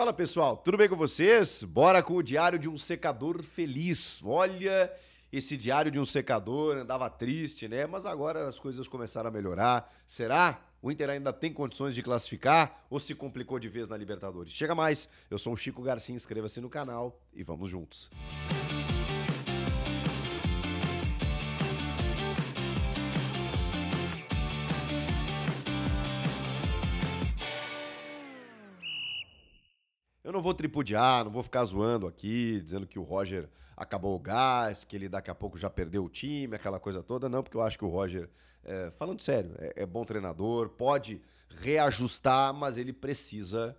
Fala pessoal, tudo bem com vocês? Bora com o diário de um secador feliz. Olha, esse diário de um secador andava triste, né? Mas agora as coisas começaram a melhorar. Será? O Inter ainda tem condições de classificar ou se complicou de vez na Libertadores? Chega mais, eu sou o Chico Garcia, inscreva-se no canal e vamos juntos. Eu não vou tripudiar, não vou ficar zoando aqui, dizendo que o Roger acabou o gás, que ele daqui a pouco já perdeu o time, aquela coisa toda, não, porque eu acho que o Roger, falando sério, é bom treinador, pode reajustar, mas ele precisa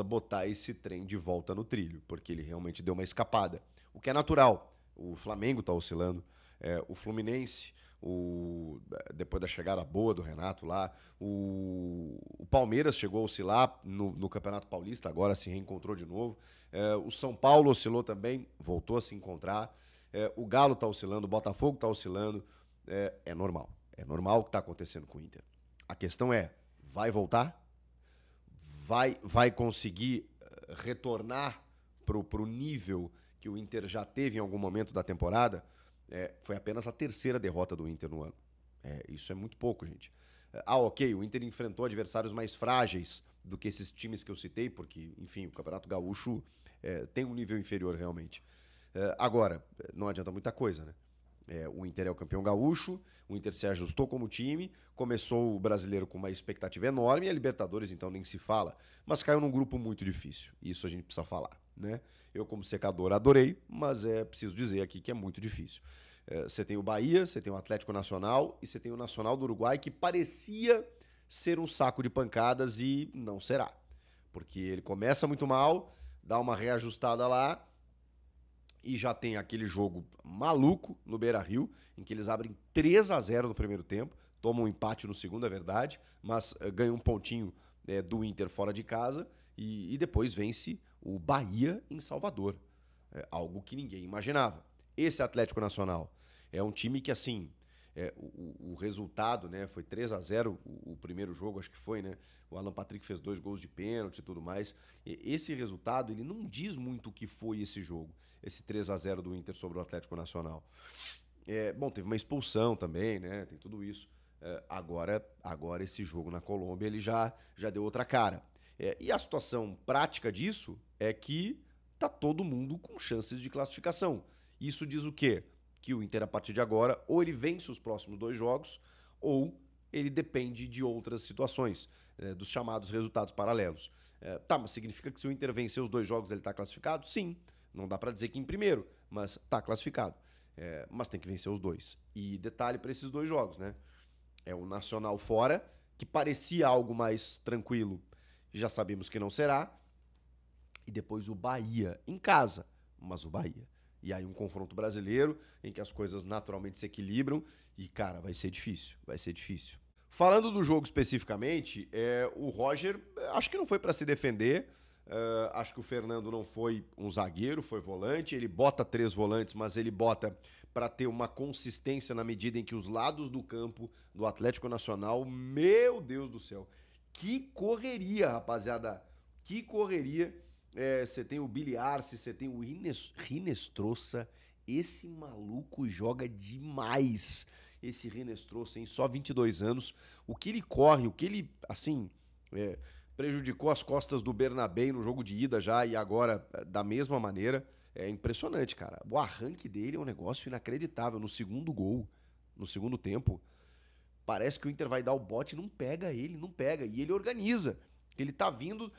botar esse trem de volta no trilho, porque ele realmente deu uma escapada, o que é natural. O Flamengo tá oscilando, o Fluminense, depois da chegada boa do Renato lá, o Palmeiras chegou a oscilar no Campeonato Paulista, agora se reencontrou de novo. O São Paulo oscilou também, voltou a se encontrar. O Galo tá oscilando, o Botafogo tá oscilando. É normal. É normal o que tá acontecendo com o Inter. A questão é, vai voltar? Vai conseguir retornar pro nível que o Inter já teve em algum momento da temporada? Foi apenas a terceira derrota do Inter no ano. Isso é muito pouco, gente. Ok, o Inter enfrentou adversários mais frágeis do que esses times que eu citei, porque, enfim, o Campeonato Gaúcho tem um nível inferior realmente. Agora, não adianta muita coisa, né? O Inter é o campeão gaúcho, o Inter se ajustou como time, começou o brasileiro com uma expectativa enorme e a Libertadores então nem se fala, mas caiu num grupo muito difícil, isso a gente precisa falar, né? Eu como secador adorei, mas preciso dizer aqui que é muito difícil. Você tem o Bahia, você tem o Atlético Nacional e você tem o Nacional do Uruguai, que parecia ser um saco de pancadas e não será, porque ele começa muito mal, dá uma reajustada lá, e já tem aquele jogo maluco no Beira-Rio, em que eles abrem 3-0 no primeiro tempo, tomam um empate no segundo, é verdade, mas ganham um pontinho do Inter fora de casa e depois vence o Bahia em Salvador. Algo que ninguém imaginava. Esse Atlético Nacional é um time que, assim, o resultado, né, foi 3-0 o primeiro jogo, acho que foi, né? O Alan Patrick fez 2 gols de pênalti e tudo mais. Esse resultado, ele não diz muito o que foi esse jogo, esse 3-0 do Inter sobre o Atlético Nacional. Bom, teve uma expulsão também, né? Tem tudo isso. Agora esse jogo na Colômbia, ele já deu outra cara. E a situação prática disso é que tá todo mundo com chances de classificação. Isso diz o quê? Que o Inter, a partir de agora, ou ele vence os próximos 2 jogos, ou ele depende de outras situações, dos chamados resultados paralelos. Tá, mas significa que se o Inter vencer os 2 jogos, ele está classificado? Sim. Não dá para dizer que em primeiro, mas está classificado. Mas tem que vencer os 2. E detalhe para esses 2 jogos, né? É o Nacional fora, que parecia algo mais tranquilo, já sabemos que não será. E depois o Bahia em casa, mas o Bahia. E aí um confronto brasileiro em que as coisas naturalmente se equilibram e, cara, vai ser difícil, vai ser difícil. Falando do jogo especificamente, o Roger acho que não foi para se defender, acho que o Fernando não foi um zagueiro, foi volante, ele bota 3 volantes, mas ele bota para ter uma consistência na medida em que os lados do campo do Atlético Nacional, meu Deus do céu, que correria, rapaziada, que correria. Você tem o Billy Arce, você tem o Rinestrosa. Esse maluco joga demais. Esse Rinestrosa, hein? Só 22 anos. O que ele corre, o que ele, assim, prejudicou as costas do Bernabé no jogo de ida já e agora da mesma maneira. É impressionante, cara. O arranque dele é um negócio inacreditável. No segundo gol, no segundo tempo, parece que o Inter vai dar o bote e não pega ele, não pega. E ele organiza. Ele tá vindo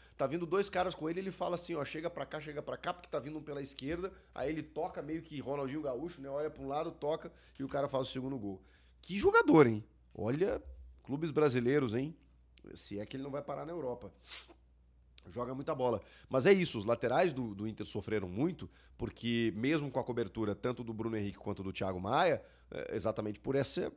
2 caras com ele fala assim, ó, chega pra cá, porque tá vindo um pela esquerda, aí ele toca meio que Ronaldinho Gaúcho, né, olha pra um lado, toca, e o cara faz o segundo gol. Que jogador, hein? Olha, clubes brasileiros, hein? Se é que ele não vai parar na Europa. Joga muita bola. Mas é isso, os laterais do Inter sofreram muito, porque mesmo com a cobertura tanto do Bruno Henrique quanto do Thiago Maia, exatamente por essa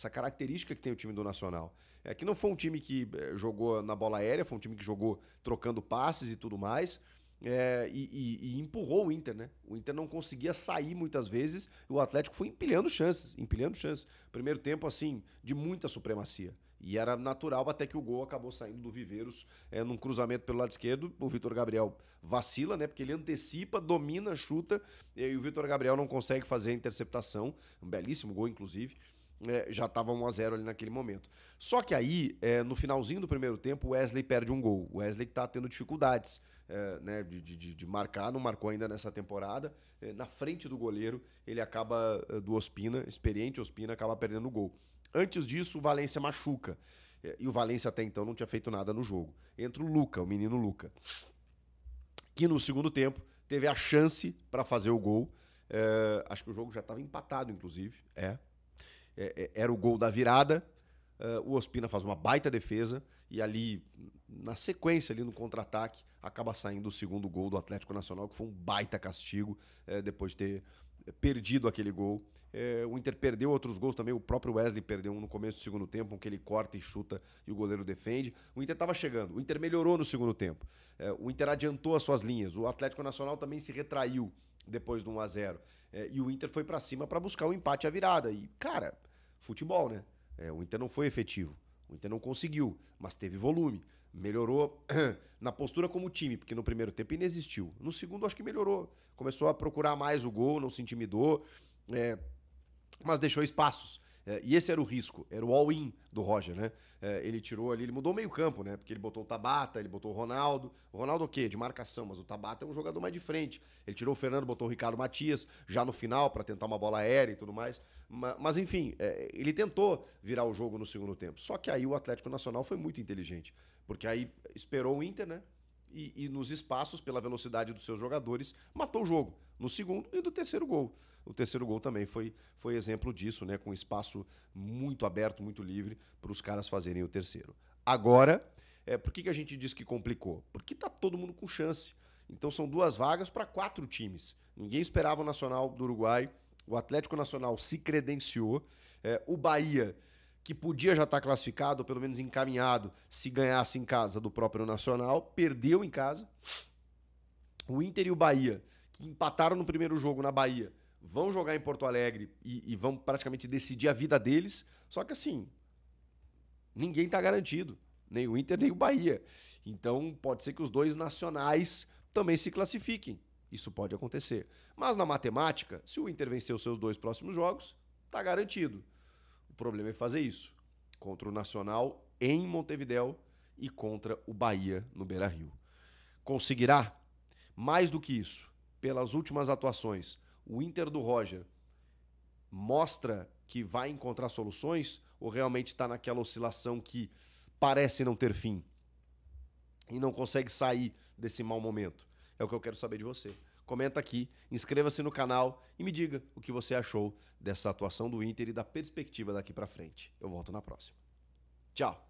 característica que tem o time do Nacional. Que não foi um time que jogou na bola aérea, foi um time que jogou trocando passes e tudo mais, e empurrou o Inter, né? O Inter não conseguia sair muitas vezes, e o Atlético foi empilhando chances, empilhando chances. Primeiro tempo, assim, de muita supremacia. E era natural até que o gol acabou saindo do Viveiros num cruzamento pelo lado esquerdo. O Vitor Gabriel vacila, né? Porque ele antecipa, domina, chuta, e o Vitor Gabriel não consegue fazer a interceptação. Um belíssimo gol, inclusive. Já estava 1-0 ali naquele momento. Só que aí, no finalzinho do primeiro tempo, o Wesley perde um gol. O Wesley que está tendo dificuldades né, de marcar, não marcou ainda nessa temporada. Na frente do goleiro, ele acaba, do Ospina, experiente Ospina, acaba perdendo o gol. Antes disso, o Valência machuca. E o Valência até então não tinha feito nada no jogo. Entra o Luca, o menino Luca, que no segundo tempo teve a chance para fazer o gol. Acho que o jogo já estava empatado, inclusive. Era o gol da virada. O Ospina faz uma baita defesa e ali, na sequência, ali no contra-ataque, acaba saindo o segundo gol do Atlético Nacional, que foi um baita castigo depois de ter perdido aquele gol. O Inter perdeu outros gols também, o próprio Wesley perdeu um no começo do segundo tempo, com que ele corta e chuta e o goleiro defende. O Inter estava chegando, o Inter melhorou no segundo tempo. O Inter adiantou as suas linhas, o Atlético Nacional também se retraiu depois do 1-0. E o Inter foi para cima para buscar o empate e a virada. E, cara, futebol, né? O Inter não foi efetivo, o Inter não conseguiu, mas teve volume. Melhorou na postura como time, porque no primeiro tempo inexistiu. No segundo acho que melhorou, começou a procurar mais o gol, não se intimidou, mas deixou espaços. E esse era o risco, era o all-in do Roger, né? Ele tirou ali, ele mudou o meio-campo, né? Porque ele botou o Tabata, ele botou o Ronaldo. O Ronaldo o quê? De marcação, mas o Tabata é um jogador mais de frente. Ele tirou o Fernando, botou o Ricardo Matias, já no final, para tentar uma bola aérea e tudo mais. Mas enfim, ele tentou virar o jogo no segundo tempo. Só que aí o Atlético Nacional foi muito inteligente. Porque aí esperou o Inter, né? E nos espaços, pela velocidade dos seus jogadores, matou o jogo. No segundo e no terceiro gol. O terceiro gol também foi exemplo disso, né? Com espaço muito aberto, muito livre, para os caras fazerem o terceiro. Agora, por que a gente diz que complicou? Porque tá todo mundo com chance. Então são 2 vagas para 4 times. Ninguém esperava o Nacional do Uruguai. O Atlético Nacional se credenciou. O Bahia, que podia já estar classificado, ou pelo menos encaminhado, se ganhasse em casa do próprio Nacional, perdeu em casa. O Inter e o Bahia, que empataram no primeiro jogo na Bahia, vão jogar em Porto Alegre e vão praticamente decidir a vida deles. Só que assim, ninguém tá garantido, nem o Inter nem o Bahia. Então pode ser que os 2 nacionais também se classifiquem. Isso pode acontecer. Mas na matemática, se o Inter vencer os seus 2 próximos jogos, tá garantido. O problema é fazer isso contra o Nacional em Montevidéu e contra o Bahia no Beira-Rio. Conseguirá? Mais do que isso, pelas últimas atuações, o Inter do Roger mostra que vai encontrar soluções ou realmente está naquela oscilação que parece não ter fim e não consegue sair desse mau momento? É o que eu quero saber de você. Comenta aqui, inscreva-se no canal e me diga o que você achou dessa atuação do Inter e da perspectiva daqui para frente. Eu volto na próxima. Tchau!